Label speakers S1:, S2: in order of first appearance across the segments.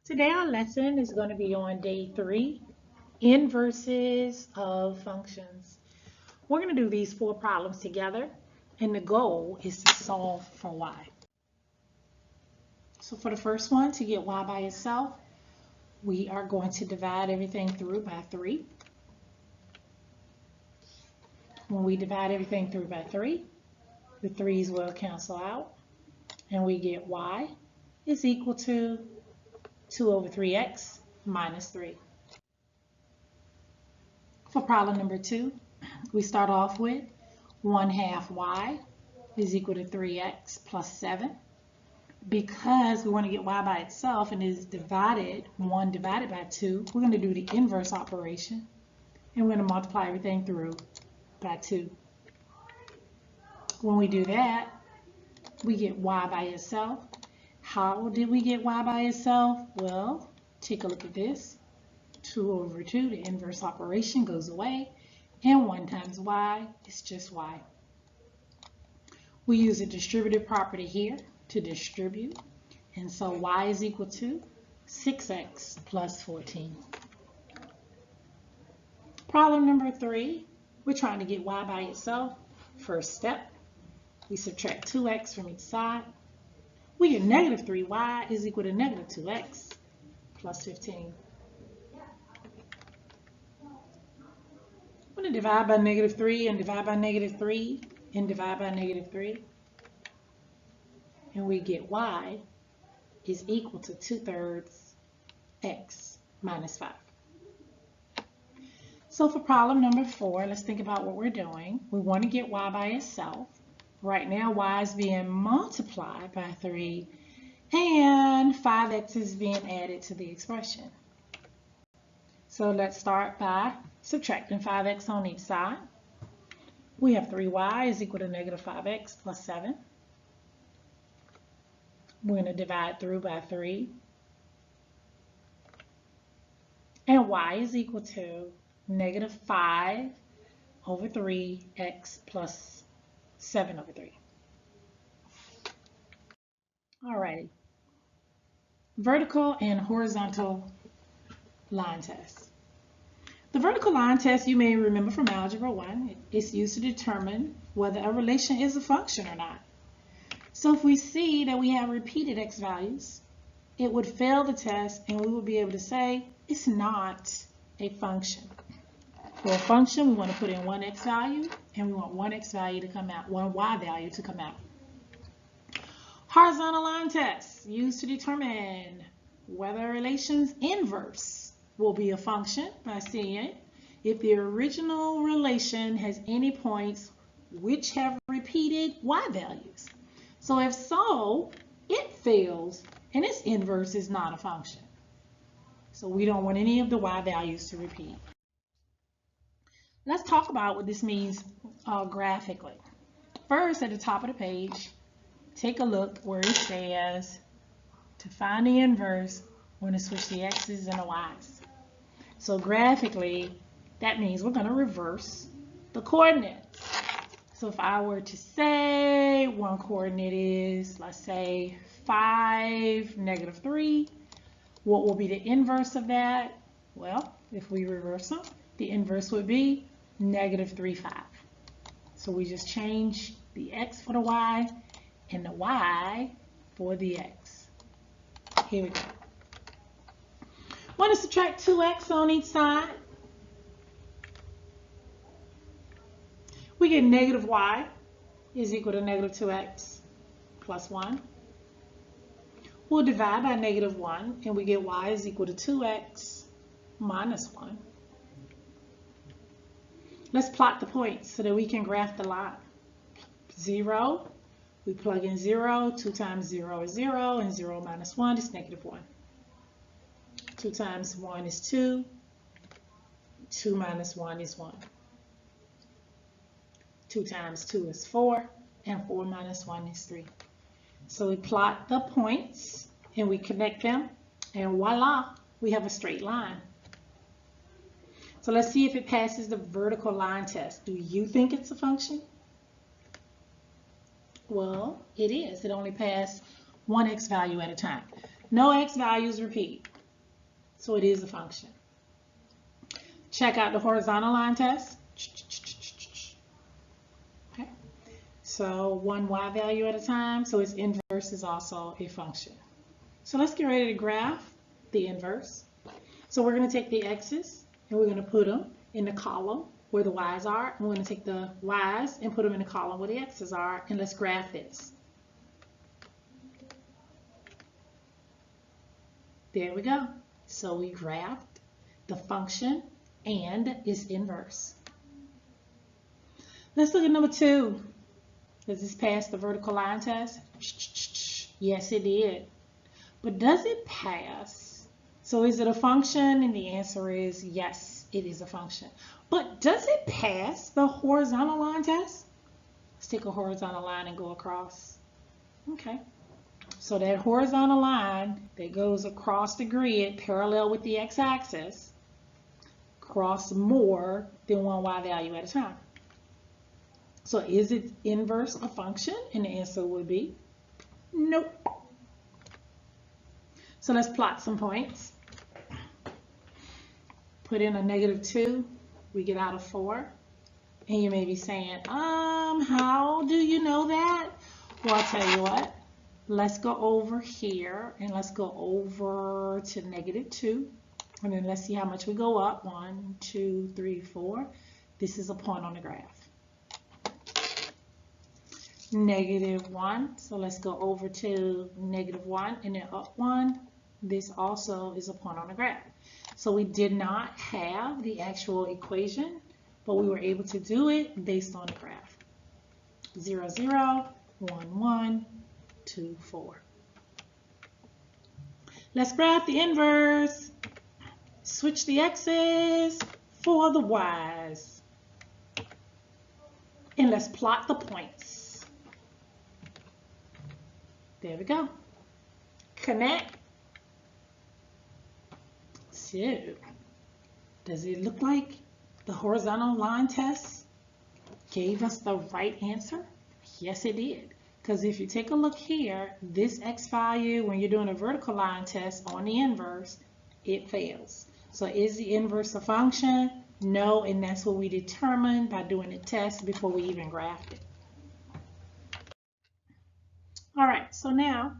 S1: Today our lesson is going to be on day 3, inverses of functions. We're going to do these 4 problems together, and the goal is to solve for y. So for the first one, to get y by itself, we are going to divide everything through by 3. When we divide everything through by 3, the 3's will cancel out, and we get y is equal to 2 over 3x minus 3. For problem number 2, we start off with 1/2 y is equal to 3x plus 7. Because we want to get y by itself and it is divided, 1 divided by 2, we're going to do the inverse operation, and we're going to multiply everything through by 2. When we do that, we get y by itself. How did we get y by itself? Well, take a look at this. 2 over 2, the inverse operation goes away, and 1 times y is just y. We use a distributive property here to distribute, and so y is equal to 6x plus 14. Problem number 3, we're trying to get y by itself. First step, we subtract 2x from each side. We get negative 3y is equal to negative 2x plus 15. I'm going to divide by negative 3 and divide by negative 3 and divide by negative 3. And we get y is equal to 2/3 x minus 5. So for problem number 4, let's think about what we're doing. We want to get y by itself. Right now, y is being multiplied by 3, and 5x is being added to the expression. So let's start by subtracting 5x on each side. We have 3y is equal to negative 5x plus 7. We're going to divide through by 3. And y is equal to negative 5 over 3x plus 7 over 3. Alrighty. Vertical and horizontal line test. The vertical line test you may remember from Algebra 1. It's used to determine whether a relation is a function or not. So if we see that we have repeated x values, it would fail the test and we would be able to say it's not a function. For a function, we want to put in one x value and we want one x value to come out, one y value to come out. Horizontal line tests used to determine whether a relation's inverse will be a function by seeing if the original relation has any points which have repeated y values. So if so, it fails and its inverse is not a function. So we don't want any of the y values to repeat. Let's talk about what this means graphically. First, at the top of the page, take a look where it says to find the inverse, we're going to switch the x's and the y's. So graphically, that means we're going to reverse the coordinates. So if I were to say one coordinate is, let's say, 5, negative 3, what will be the inverse of that? Well, if we reverse them, the inverse would be negative 3, 5. So we just change the x for the y and the y for the x. Here we go. Want to subtract 2x on each side. We get negative y is equal to negative 2x plus 1. We'll divide by negative 1 and we get y is equal to 2x minus 1. Let's plot the points so that we can graph the line. 0, we plug in 0, 2 times 0 is 0, and 0 minus 1 is negative 1. 2 times 1 is 2, 2 minus 1 is 1. 2 times 2 is 4, and 4 minus 1 is 3. So we plot the points and we connect them, and voila, we have a straight line. So let's see if it passes the vertical line test. Do you think it's a function? Well, it is. It only passed one x value at a time. No x values repeat. So it is a function. Check out the horizontal line test. Okay. So one y value at a time. So its inverse is also a function. So let's get ready to graph the inverse. So we're going to take the x's and we're going to put them in the column where the y's are. And we're going to take the y's and put them in the column where the x's are. And let's graph this. There we go. So we graphed the function and its inverse. Let's look at number 2. Does this pass the vertical line test? Yes, it did. But does it pass? So is it a function? And the answer is yes, it is a function. But does it pass the horizontal line test? Let's take a horizontal line and go across. Okay. So that horizontal line that goes across the grid parallel with the x-axis cross more than one y value at a time. So is its inverse a function? And the answer would be nope. So let's plot some points. Put in a -2, we get out of 4. And you may be saying, how do you know that? Well, I'll tell you what. Let's go over here and let's go over to -2. And then let's see how much we go up. 1, 2, 3, 4. This is a point on the graph. -1. So let's go over to -1 and then up 1. This also is a point on the graph. So we did not have the actual equation, but we were able to do it based on the graph. 0, 0, 1, 1, 2, 4. Let's graph the inverse. Switch the x's for the y's. And let's plot the points. There we go. Connect. So, does it look like the horizontal line test gave us the right answer? Yes, it did. Because if you take a look here, this x value, when you're doing a vertical line test on the inverse, it fails. So is the inverse a function? No, and that's what we determined by doing the test before we even graphed it. All right, so now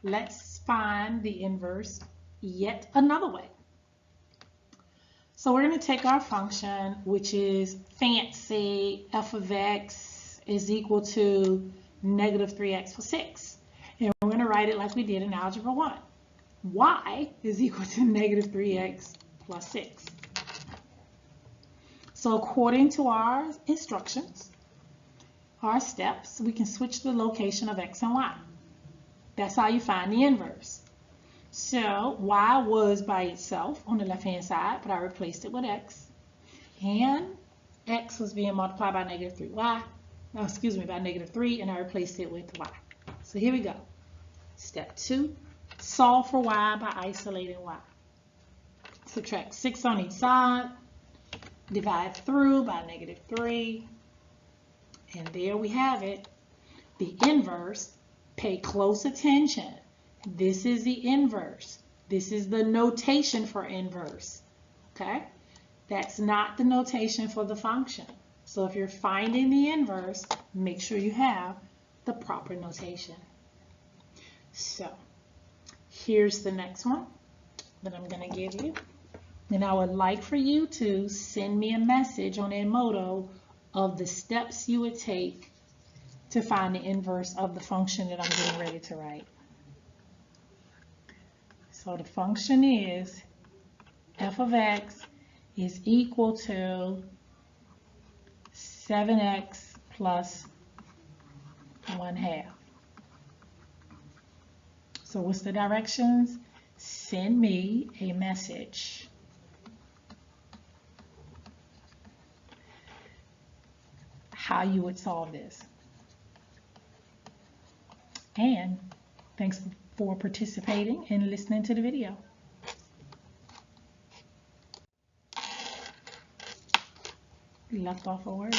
S1: let's find the inverse yet another way. So we're going to take our function, which is fancy f of x is equal to -3x plus 6. And we're going to write it like we did in Algebra 1. Y is equal to -3x plus 6. So according to our instructions, our steps, we can switch the location of x and y. That's how you find the inverse. So y was by itself on the left-hand side, but I replaced it with x. And x was being multiplied by -3y. No, excuse me, by -3, and I replaced it with y. So here we go. Step 2, solve for y by isolating y. Subtract 6 on each side, divide through by -3, and there we have it. The inverse, pay close attention. This is the inverse. This is the notation for inverse, okay? That's not the notation for the function. So if you're finding the inverse, make sure you have the proper notation. So here's the next one that I'm going to give you. And I would like for you to send me a message on Edmodo of the steps you would take to find the inverse of the function that I'm getting ready to write. So the function is f of x is equal to 7x plus 1/2. So what's the directions? Send me a message. How you would solve this. And thanks for participating and listening to the video. Left off a word.